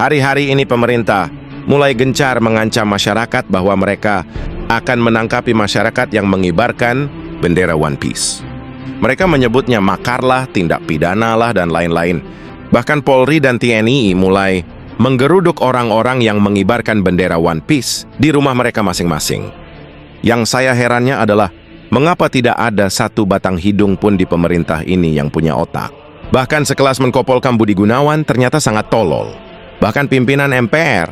Hari-hari ini pemerintah mulai gencar mengancam masyarakat bahwa mereka akan menangkapi masyarakat yang mengibarkan bendera One Piece. Mereka menyebutnya makarlah, tindak pidana lah, dan lain-lain. Bahkan Polri dan TNI mulai menggeruduk orang-orang yang mengibarkan bendera One Piece di rumah mereka masing-masing. Yang saya herannya adalah mengapa tidak ada satu batang hidung pun di pemerintah ini yang punya otak. Bahkan sekelas Menko Polkam Budi Gunawan ternyata sangat tolol. Bahkan pimpinan MPR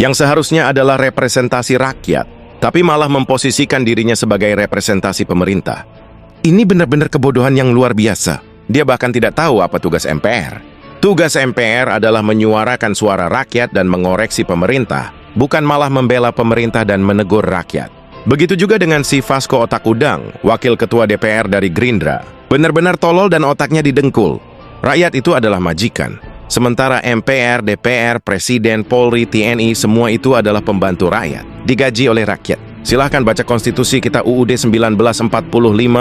yang seharusnya adalah representasi rakyat, tapi malah memposisikan dirinya sebagai representasi pemerintah. Ini benar-benar kebodohan yang luar biasa. Dia bahkan tidak tahu apa tugas MPR. Tugas MPR adalah menyuarakan suara rakyat dan mengoreksi pemerintah, bukan malah membela pemerintah dan menegur rakyat. Begitu juga dengan si Vasco Otak Udang, wakil ketua DPR dari Gerindra. Benar-benar tolol dan otaknya didengkul. Rakyat itu adalah majikan. Sementara MPR, DPR, Presiden, Polri, TNI, semua itu adalah pembantu rakyat, digaji oleh rakyat. Silahkan baca konstitusi kita UUD 1945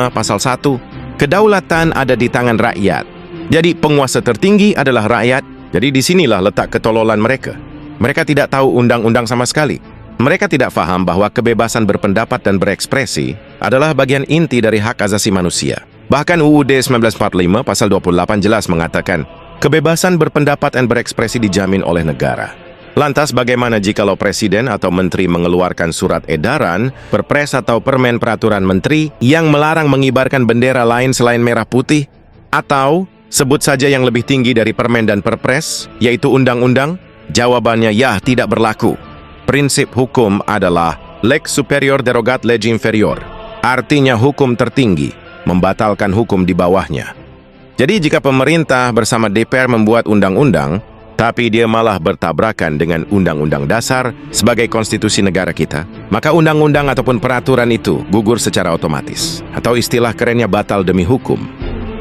pasal 1. Kedaulatan ada di tangan rakyat. Jadi penguasa tertinggi adalah rakyat. Jadi disinilah letak ketololan mereka. Mereka tidak tahu undang-undang sama sekali. Mereka tidak paham bahwa kebebasan berpendapat dan berekspresi adalah bagian inti dari hak asasi manusia. Bahkan UUD 1945 pasal 28 jelas mengatakan, kebebasan berpendapat dan berekspresi dijamin oleh negara. Lantas bagaimana jikalau presiden atau menteri mengeluarkan surat edaran, perpres atau permen peraturan menteri yang melarang mengibarkan bendera lain selain merah putih? Atau sebut saja yang lebih tinggi dari permen dan perpres, yaitu undang-undang? Jawabannya ya, tidak berlaku. Prinsip hukum adalah lex superior derogat lege inferior. Artinya hukum tertinggi membatalkan hukum di bawahnya. Jadi jika pemerintah bersama DPR membuat undang-undang, tapi dia malah bertabrakan dengan Undang-Undang Dasar sebagai konstitusi negara kita, maka undang-undang ataupun peraturan itu gugur secara otomatis. Atau istilah kerennya batal demi hukum.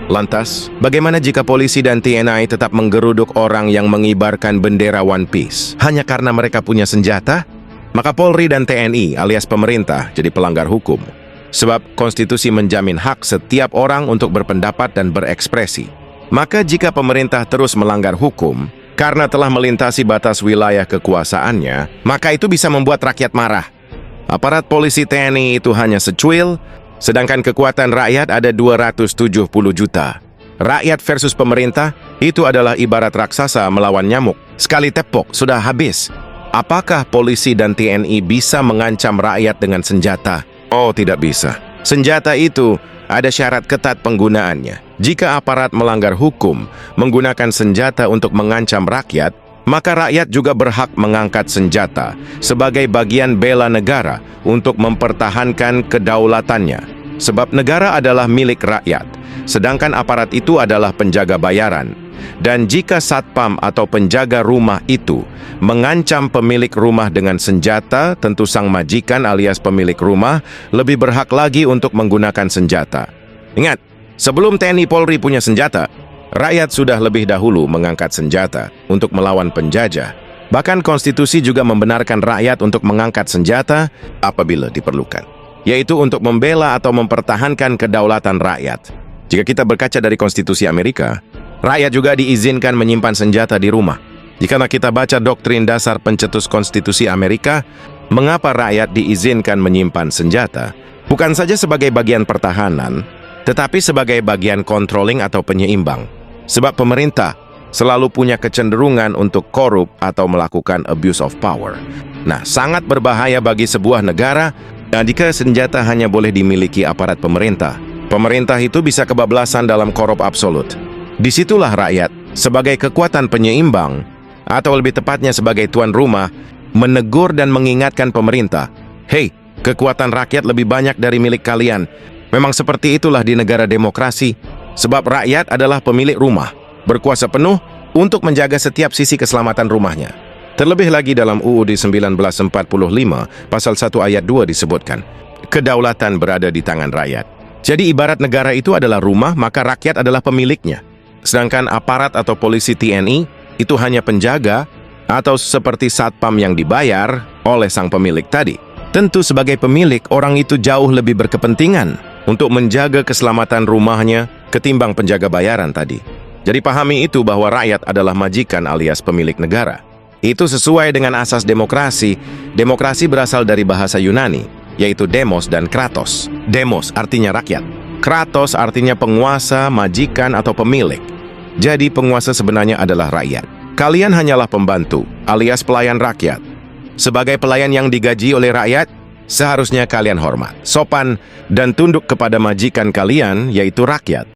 Lantas, bagaimana jika polisi dan TNI tetap menggeruduk orang yang mengibarkan bendera One Piece hanya karena mereka punya senjata? Maka Polri dan TNI alias pemerintah jadi pelanggar hukum. Sebab konstitusi menjamin hak setiap orang untuk berpendapat dan berekspresi. Maka jika pemerintah terus melanggar hukum karena telah melintasi batas wilayah kekuasaannya, maka itu bisa membuat rakyat marah. Aparat polisi TNI itu hanya secuil, sedangkan kekuatan rakyat ada 270 juta. Rakyat versus pemerintah itu adalah ibarat raksasa melawan nyamuk. Sekali tepok sudah habis. Apakah polisi dan TNI bisa mengancam rakyat dengan senjata? Oh, tidak bisa. Senjata itu ada syarat ketat penggunaannya. Jika aparat melanggar hukum menggunakan senjata untuk mengancam rakyat, maka rakyat juga berhak mengangkat senjata sebagai bagian bela negara untuk mempertahankan kedaulatannya. Sebab negara adalah milik rakyat, sedangkan aparat itu adalah penjaga bayaran. Dan jika satpam atau penjaga rumah itu mengancam pemilik rumah dengan senjata, tentu sang majikan alias pemilik rumah lebih berhak lagi untuk menggunakan senjata. Ingat, sebelum TNI Polri punya senjata, rakyat sudah lebih dahulu mengangkat senjata untuk melawan penjajah. Bahkan konstitusi juga membenarkan rakyat untuk mengangkat senjata apabila diperlukan, yaitu untuk membela atau mempertahankan kedaulatan rakyat. Jika kita berkaca dari konstitusi Amerika, rakyat juga diizinkan menyimpan senjata di rumah. Jika kita baca doktrin dasar pencetus konstitusi Amerika, mengapa rakyat diizinkan menyimpan senjata? Bukan saja sebagai bagian pertahanan, tetapi sebagai bagian controlling atau penyeimbang. Sebab pemerintah selalu punya kecenderungan untuk korup atau melakukan abuse of power. Nah, sangat berbahaya bagi sebuah negara jika senjata hanya boleh dimiliki aparat pemerintah. Pemerintah itu bisa kebablasan dalam korup absolut. Disitulah rakyat, sebagai kekuatan penyeimbang, atau lebih tepatnya sebagai tuan rumah, menegur dan mengingatkan pemerintah, "Hei, kekuatan rakyat lebih banyak dari milik kalian." Memang seperti itulah di negara demokrasi, sebab rakyat adalah pemilik rumah, berkuasa penuh untuk menjaga setiap sisi keselamatan rumahnya. Terlebih lagi dalam UUD 1945, pasal 1 ayat 2 disebutkan, kedaulatan berada di tangan rakyat. Jadi ibarat negara itu adalah rumah, maka rakyat adalah pemiliknya. Sedangkan aparat atau polisi TNI itu hanya penjaga atau seperti satpam yang dibayar oleh sang pemilik tadi. Tentu sebagai pemilik, orang itu jauh lebih berkepentingan untuk menjaga keselamatan rumahnya ketimbang penjaga bayaran tadi. Jadi pahami itu bahwa rakyat adalah majikan alias pemilik negara. Itu sesuai dengan asas demokrasi. Demokrasi berasal dari bahasa Yunani, yaitu demos dan kratos. Demos artinya rakyat. Kratos artinya penguasa, majikan, atau pemilik. Jadi penguasa sebenarnya adalah rakyat. Kalian hanyalah pembantu, alias pelayan rakyat. Sebagai pelayan yang digaji oleh rakyat, seharusnya kalian hormat, sopan, dan tunduk kepada majikan kalian, yaitu rakyat.